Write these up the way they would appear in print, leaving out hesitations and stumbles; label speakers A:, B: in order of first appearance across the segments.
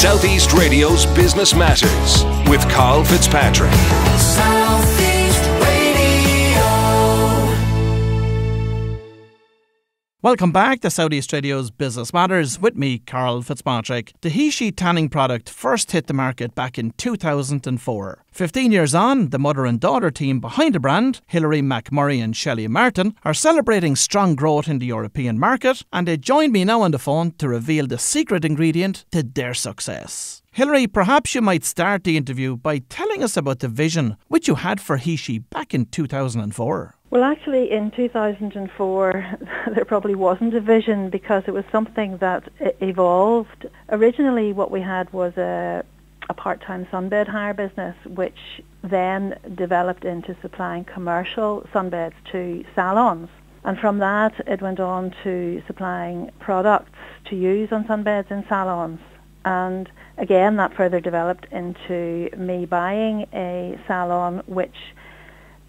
A: Southeast Radio's Business Matters with Karl Fitzpatrick.
B: Southeast Radio.
C: Welcome back to Southeast Radio's Business Matters with me, Karl Fitzpatrick. The He Shi tanning product first hit the market back in 2004. 15 years on, the mother and daughter team behind the brand, Hilary McMurray and Shelley Martin, are celebrating strong growth in the European market, and they join me now on the phone to reveal the secret ingredient to their success. Hilary, perhaps you might start the interview by telling us about the vision which you had for He Shi back in 2004.
D: Well, actually, in 2004, there probably wasn't a vision because it was something that evolved. Originally, what we had was a part-time sunbed hire business, which then developed into supplying commercial sunbeds to salons. And from that, it went on to supplying products to use on sunbeds in salons. And again, that further developed into me buying a salon, which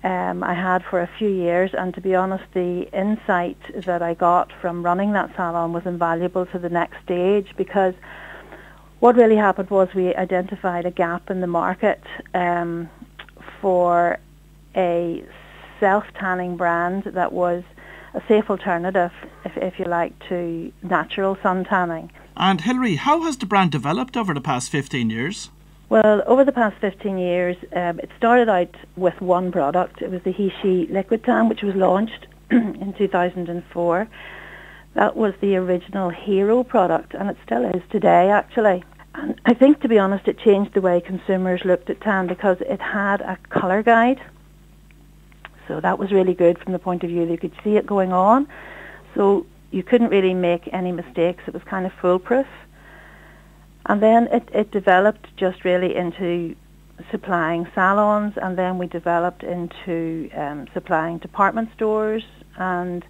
D: I had for a few years, and to be honest, the insight that I got from running that salon was invaluable to the next stage, because what really happened was we identified a gap in the market for a self-tanning brand that was a safe alternative, if you like, to natural sun tanning.
C: And Hilary, how has the brand developed over the past 15 years?
D: Well, over the past 15 years, it started out with one product. It was the He Shi liquid tan, which was launched in 2004. That was the original hero product, and it still is today, actually. And I think, to be honest, it changed the way consumers looked at tan because it had a colour guide. So that was really good from the point of view that you could see it going on. So you couldn't really make any mistakes. It was kind of foolproof. And then it developed just really into supplying salons, and then we developed into supplying department stores, and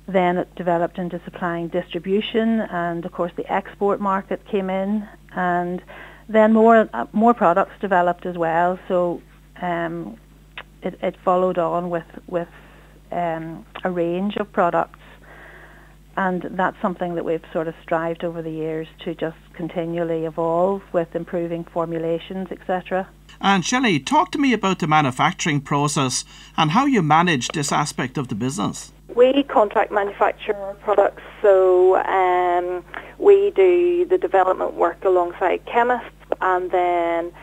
D: then it developed into supplying distribution, and of course the export market came in, and then more products developed as well. So it followed on with a range of products. And that's something that we've sort of strived over the years to just continually evolve with improving formulations, etc.
C: And Shelley, talk to me about the manufacturing process and how you manage this aspect of the business.
E: We contract manufacture products, so we do the development work alongside chemists, and then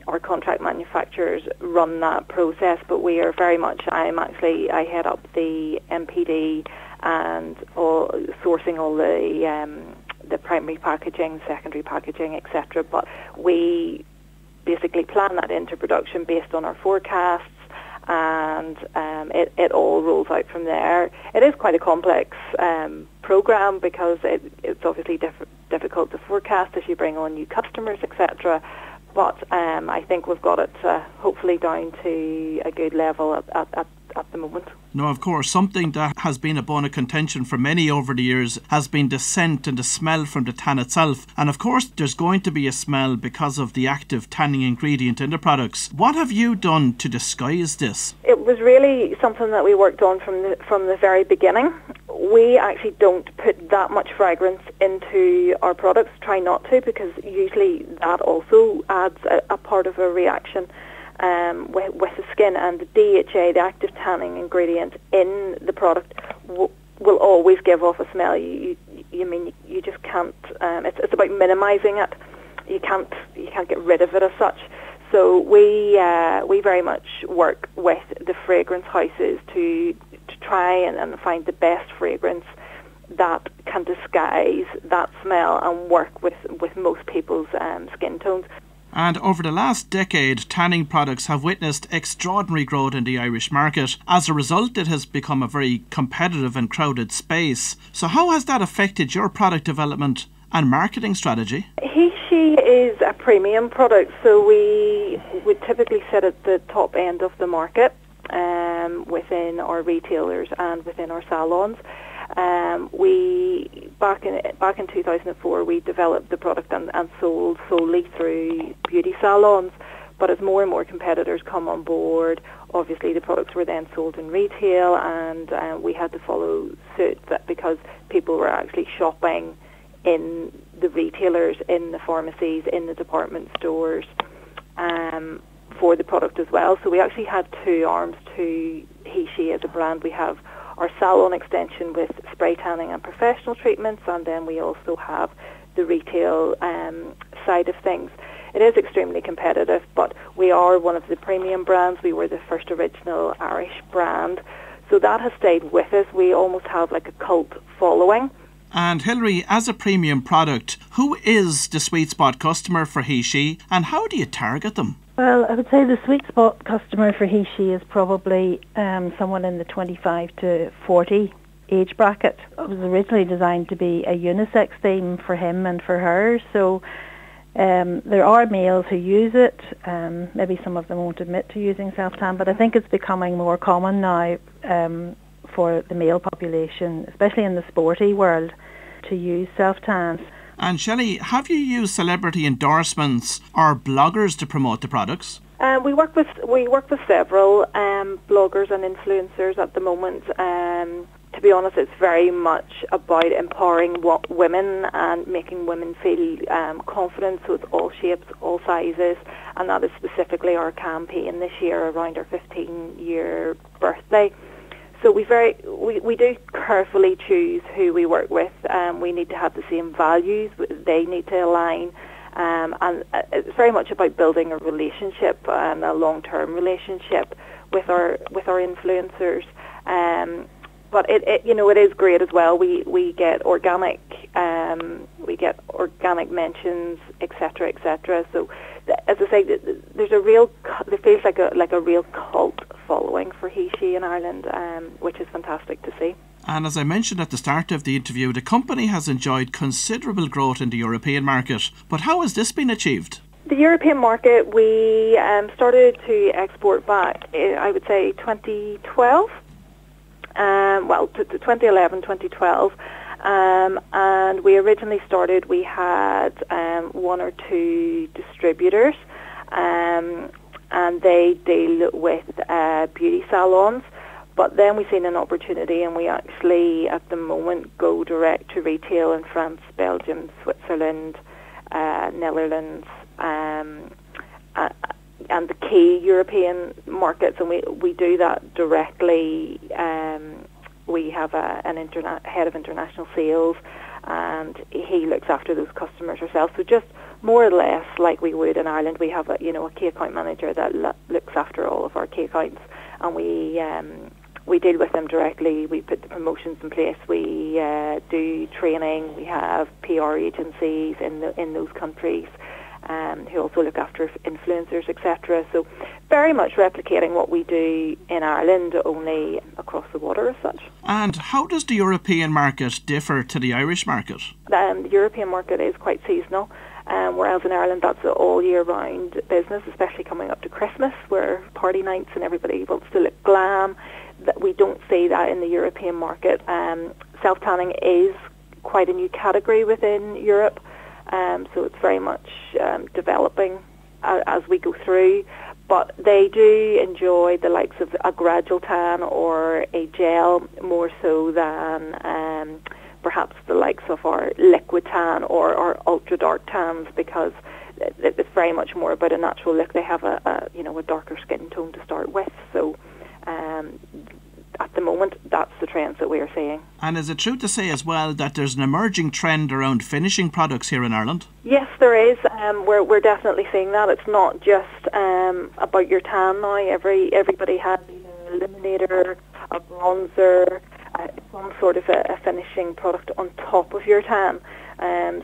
E: our contract manufacturers run that process. But we are very much, I head up the MPD and sourcing all the primary packaging, secondary packaging, etc. But we basically plan that into production based on our forecasts, and it all rolls out from there. It is quite a complex program because it's obviously difficult to forecast as you bring on new customers, etc. But I think we've got it hopefully down to a good level at the moment.
C: Now, of course, something that has been a bone of contention for many over the years has been the scent and the smell from the tan itself. And of course, there's going to be a smell because of the active tanning ingredient in the products. What have you done to disguise this?
E: It was really something that we worked on from the very beginning. We actually don't put that much fragrance into our products, try not to, because usually that also adds a part of a reaction with the skin, and the DHA, the active tanning ingredient in the product, will always give off a smell. You just can't. It's about minimising it. You can't get rid of it as such. So we very much work with the fragrance houses to try and find the best fragrance that can disguise that smell and work with most people's skin tones.
C: And over the last decade, tanning products have witnessed extraordinary growth in the Irish market. As a result, it has become a very competitive and crowded space. So how has that affected your product development and marketing strategy?
E: He Shi is a premium product, so we would typically sit at the top end of the market within our retailers and within our salons. We back in 2004 we developed the product and sold solely through beauty salons, but as more and more competitors come on board, obviously the products were then sold in retail, and we had to follow suit, that because people were actually shopping in the retailers, in the pharmacies, in the department stores, for the product as well. So we actually had two arms to He Shi as a brand. We have our salon extension with spray tanning and professional treatments, and then we also have the retail side of things. It is extremely competitive, but we are one of the premium brands. We were the first original Irish brand. So that has stayed with us. We almost have like a cult following.
C: And Hilary, as a premium product, who is the sweet spot customer for He Shi, and how do you target them?
D: Well, I would say the sweet spot customer for He Shi is probably someone in the 25 to 40 age bracket. It was originally designed to be a unisex theme for him and for her. So there are males who use it. Maybe some of them won't admit to using self-tan, but I think it's becoming more common now for the male population, especially in the sporty world, to use self-tans.
C: And Shelley, have you used celebrity endorsements or bloggers to promote the products?
E: We work with several bloggers and influencers at the moment. To be honest, it's very much about empowering women and making women feel confident. So it's all shapes, all sizes, and that is specifically our campaign this year around our 15-year birthday. So we do carefully choose who we work with. We need to have the same values. They need to align. And it's very much about building a relationship and a long-term relationship with our influencers. But it is great as well. We get organic mentions, etc., etc. So as I say, there's it feels like a real cult following for He Shi in Ireland, which is fantastic to see.
C: And as I mentioned at the start of the interview, the company has enjoyed considerable growth in the European market. But how has this been achieved?
E: The European market, we started to export back, I would say, 2012. 2011, 2012. And we originally started, we had one or two distributors, and they deal with beauty salons. But then we seen an opportunity, and we actually, at the moment, go direct to retail in France, Belgium, Switzerland, Netherlands, and the key European markets, and we do that directly. We have an head of international sales, and he looks after those customers herself. So just more or less like we would in Ireland, we have a key account manager that looks after all of our key accounts, and we deal with them directly. We put the promotions in place. We do training. We have PR agencies in those countries, who also look after influencers, etc. So very much replicating what we do in Ireland, only across the water as such.
C: And how does the European market differ to the Irish market?
E: The European market is quite seasonal, whereas in Ireland that's an all year round business, especially coming up to Christmas, where party nights and everybody wants to look glam. That we don't see that in the European market. Self-tanning is quite a new category within Europe. So it's very much developing as we go through. But they do enjoy the likes of a gradual tan or a gel more so than perhaps the likes of our liquid tan or our ultra dark tans, because it's very much more about a natural look. They have a darker skin tone to start with. So at the moment, that's the trends that we are seeing.
C: And is it true to say as well that there's an emerging trend around finishing products here in Ireland?
E: Yes, there is. We're definitely seeing that. It's not just about your tan now. Everybody has an illuminator, a bronzer, some sort of a finishing product on top of your tan.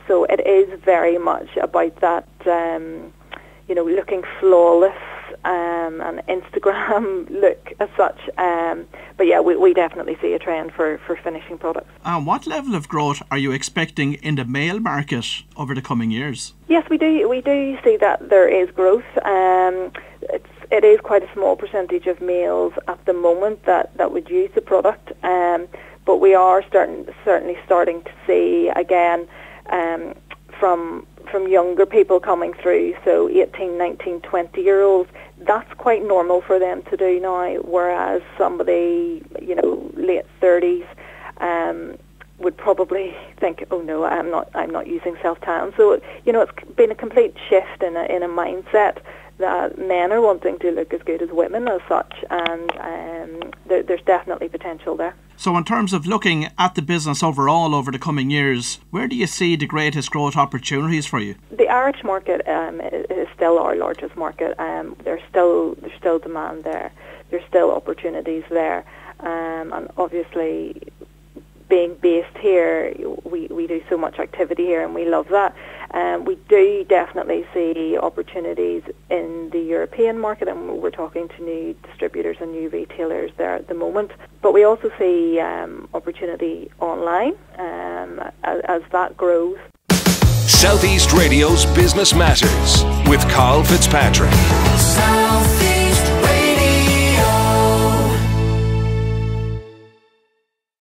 E: So it is very much about that, looking flawless, an Instagram look as such. But yeah, we definitely see a trend for finishing products.
C: And what level of growth are you expecting in the male market over the coming years?
E: Yes, we do. We do see that there is growth. It is quite a small percentage of males at the moment that would use the product. But we are certainly starting to see again from younger people coming through, so 18, 19, 20-year-olds, that's quite normal for them to do now, whereas somebody, late 30s would probably think, oh no, I'm not using self-tan. So, it's been a complete shift in a mindset that men are wanting to look as good as women as such, and there's definitely potential there.
C: So in terms of looking at the business overall over the coming years, where do you see the greatest growth opportunities for you?
E: The Irish market is still our largest market. There's still demand there. There's still opportunities there. And obviously, being based here, we do so much activity here, and we love that. We do definitely see opportunities in the European market, and we're talking to new distributors and new retailers there at the moment. But we also see opportunity online as that grows.
A: Southeast Radio's Business Matters with Karl Fitzpatrick.
B: Southeast.